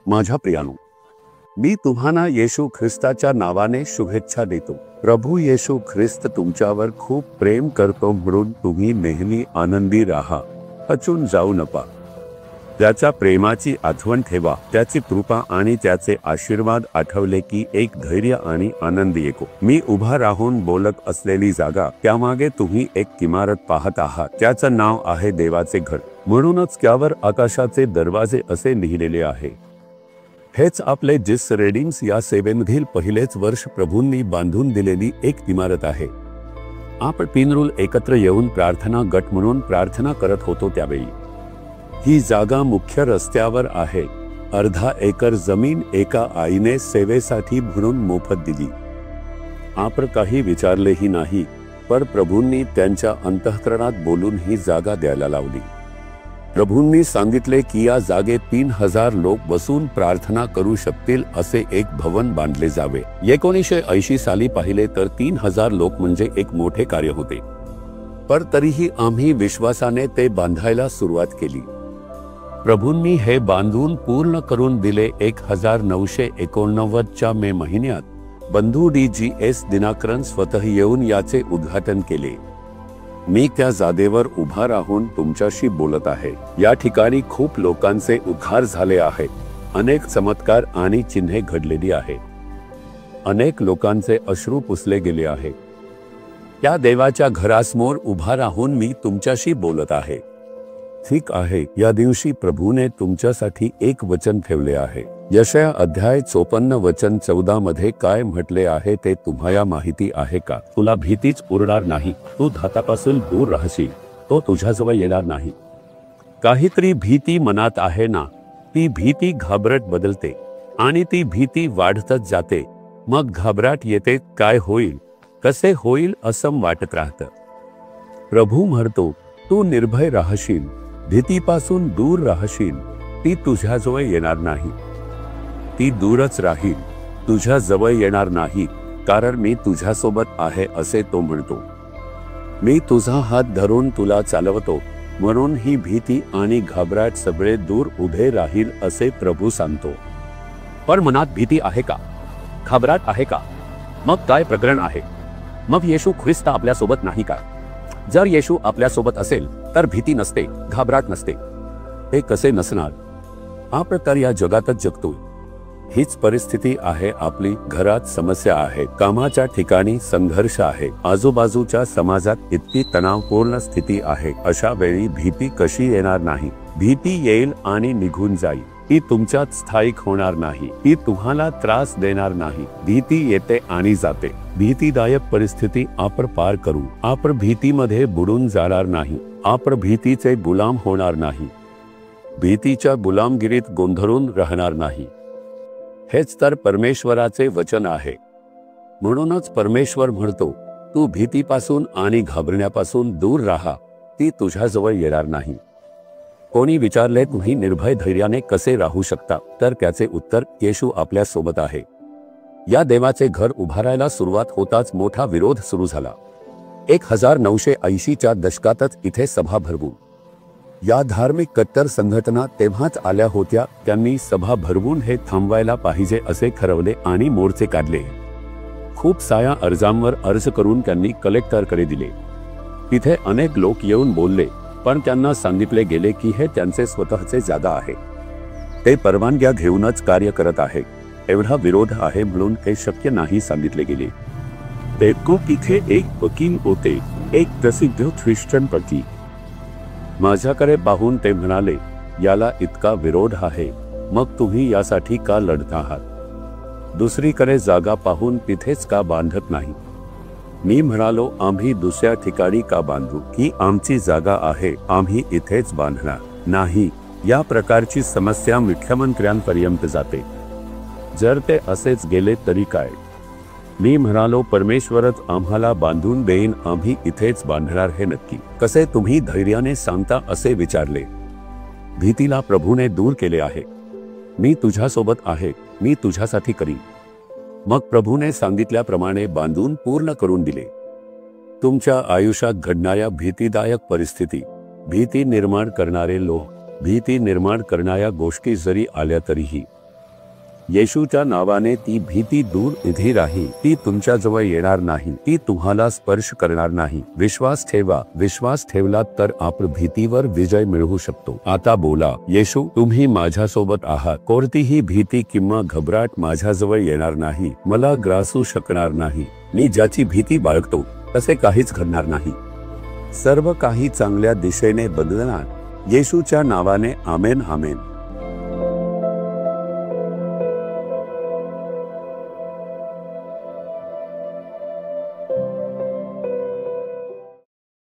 माझ्या प्रियानो, मी तुम्हाला येशू ख्रिस्ताच्या नावाने शुभेच्छा देतो। प्रभू येशू ख्रिस्त तुमच्यावर खूप प्रेम करतो, म्हणून तुम्ही नेहमी आनंदी राहा, खचून जाऊ नका। त्याच्या प्रेमाची आठवण ठेवा, त्याची कृपा आणि त्याचे आशीर्वाद आठवले की एक धैर्य आणि आनंद येतो। मी उभा राहून बोलत असलेली जागा, त्यामागे तुम्ही एक इमारत पाहत आहात, त्याचं नाव आहे देवाचे घर। म्हणूनच त्यावर आकाशाचे दरवाजे असे लिहिलेले आहे। हेच आपले जिस रेडिंग्स या सेवेमधील पहिलेच वर्ष प्रभूंनी बांधून दिलेली एक इमारत आहे। आपण पिनरूल एकत्र येऊन प्रार्थना गट म्हणून प्रार्थना करत होतो त्यावेळी ही जागा मुख्य रस्त्यावर आहे। अर्धा एकर जमीन एका आईने सेवेसाठी म्हणून मोफत दिली। आपण काही विचारलेही नाही, पर प्रभूंनी त्यांच्या अंतःकरणात बोलून ही जागा द्यायला लावली। प्रभूंनी सांगितले की या जागेत 3000 लोक बसून प्रार्थना करू शकतील असे एक भवन बांधले जावे। 1980 साली पाहिले तर 3000 लोक म्हणजे एक मोठे कार्य होते, पर तरीही आम्ही विश्वासाने ते बांधायला सुरुवात केली। प्रभूंनी हे बांधून पूर्ण करून दिले। 1989 च्या मे महिन्यात बंधू DGS दिनाकरन स्वतः येऊन याचे उद्घाटन केले। मी त्या जागेवर उभा राहून तुमच्याशी बोलत आहे। या ठिकाणी खूप लोकांचे उद्धार झाले आहेत, अनेक चमत्कार आणि चिन्हे घडलेली आहेत, अनेक लोकांचे अश्रू पुसले गेले आहे। त्या देवाच्या घरासमोर उभा राहून मी तुमच्याशी बोलत आहे। ठीक आहे, या दिवशी प्रभूने तुमच्यासाठी एक वचन ठेवले आहे। यशाया अध्याय 54 वचन 14 मध्ये काय म्हटले आहे ते तुम्हाला माहिती आहे का? तुला भीतीच उरणार नाही, तू घातापासून दूर राहशील, तो तुझ्याजवळ येणार नाही। काहीतरी भीती मनात आहे ना, ती भीती घाबरट बदलते आणि ती भीती वाढतच जाते। मग घाबरट येते, काय होईल, कसे होईल असं वाटत राहतं। प्रभू म्हणतो, तू निर्भय राहशील, भीतीपासून दूर राहशील, ती तुझ्याजवळ येणार नाही, ती दूरच राहील, तुझ्या जवळ येणार नाही, कारण मी तुझ्यासोबत आहे असे तो म्हणतो। मी तुझा हात धरून तुला चालवतो, म्हणून ही भीती आणि घाबरट सगळे दूर उभे राहील असे प्रभू सांगतो। पण मनात भीती आहे का, घाबरट आहे का? मग काय प्रकरण आहे? मग येशू ख्रिस्त आपल्या सोबत नाही का? जर येशू आपल्या सोबत असेल तर भीती नसते, घाबरट नसते। हे कसे नसणार? आपण तर या जगातच जगतोय। हीच परिस्थिती आहे आपली। घरात समस्या आहे, कामाच्या ठिकाणी संघर्ष आहे, आजूबाजूच्या समाजात इतकी तणावपूर्ण स्थिती आहे। अशा वेळी भीती कशी येणार नाही? भीती येईल आणि निघून जाईल, ती तुमच्यात स्थायिक होणार नाही, ती तुम्हाला त्रास देणार नाही। भीती येते आणि जाते। भीतीदायक परिस्थिती आपण पार करू, आपण भीतीमध्ये बुडून जाणार नाही, आपण भीतीचे गुलाम होणार नाही, भीतीच्या गुलामगिरीत गोंधळून राहणार नाही। हेच तर परमेश्वराचे वचन आहे। म्हणूनच परमेश्वर म्हणतो, तू भीतीपासून आणि घाबरण्यापासून दूर राहा, ती तुझ्याजवळ येणार नाही। कोणी विचारले तुम्ही निर्भय धैर्याने कसे राहू शकता, तर त्याचे उत्तर, येशू आपल्या सोबत आहे। या देवाचे घर उभारायला सुरुवात होताच मोठा विरोध सुरू झाला। 1980 च्या दशकातच इथे सभा भरवून या धार्मिक कट्टर संघटना तेव्हाच आल्या होत्या। त्यांनी सभा भरवून हे थांबवायला पाहिजे असे ठरवले आणि मोर्चे काढले। खूप साऱ्या अर्जांवर अर्ज करून त्यांनी कलेक्टरकडे दिले। तिथे अनेक लोक येऊन बोलले, पण त्यांना सांगितले गेले की हे त्यांचे स्वतःचे जागा आहे, ते परवानग्या घेऊनच कार्य करत आहे। एवढा विरोध आहे म्हणून हे शक्य नाही सांगितले गेले। तिथे एक वकील होते, एक प्रसिद्ध ख्रिश्चन पती। माझ्याकडे पाहून ते म्हणाले, याला इतका विरोध आहे, मग तुम्ही यासाठी का लढत आहात? दुसरीकडे जागा पाहून तिथेच का बांधत नाही? मी म्हणालो, आम्ही दुसऱ्या ठिकाणी का बांधू? ही आमची जागा आहे, आम्ही इथेच बांधणार नाही। या प्रकारची समस्या मुख्यमंत्र्यांपर्यंत जाते। जर ते असेच गेले तरी काय? मी म्हणालो, परमेश्वरच आम्हाला बांधून देईन, आम्ही इथेच बांधणार हे नक्की। कसे तुम्ही धैर्याने सांगता असे विचारले। भीतीला प्रभूने दूर केले आहे। मी तुझ्यासोबत आहे, मी तुझ्यासाठी करीन। मग प्रभूने सांगितल्याप्रमाणे बांधून पूर्ण करून दिले। तुमच्या आयुष्यात घडणाऱ्या भीतीदायक परिस्थिती, भीती निर्माण करणारे लोक, भीती निर्माण करणाऱ्या गोष्टी जरी आल्या तरीही येशूच्या नावाने ती भीती दूर उभी राहील. ती तुमच्या जवळ येणार नाही, ती तुम्हाला स्पर्श करणार नाही. विश्वास ठेवा. विश्वास ठेवलात तर आपण भीतीवर विजय मिळवू शकतो. आता बोला, येशू तुम्ही माझ्यासोबत आहात. कोणतीही भीती किंवा घबराट माझ्याजवळ येणार नाही, मला ग्रासू शकणार नाही. मी ज्याची भीती बाळगतो तसे काहीच घडणार नाही. सर्व काही चांगल्या दिशेने बदलणार. येशूच्या नावाने आमेन आमेन.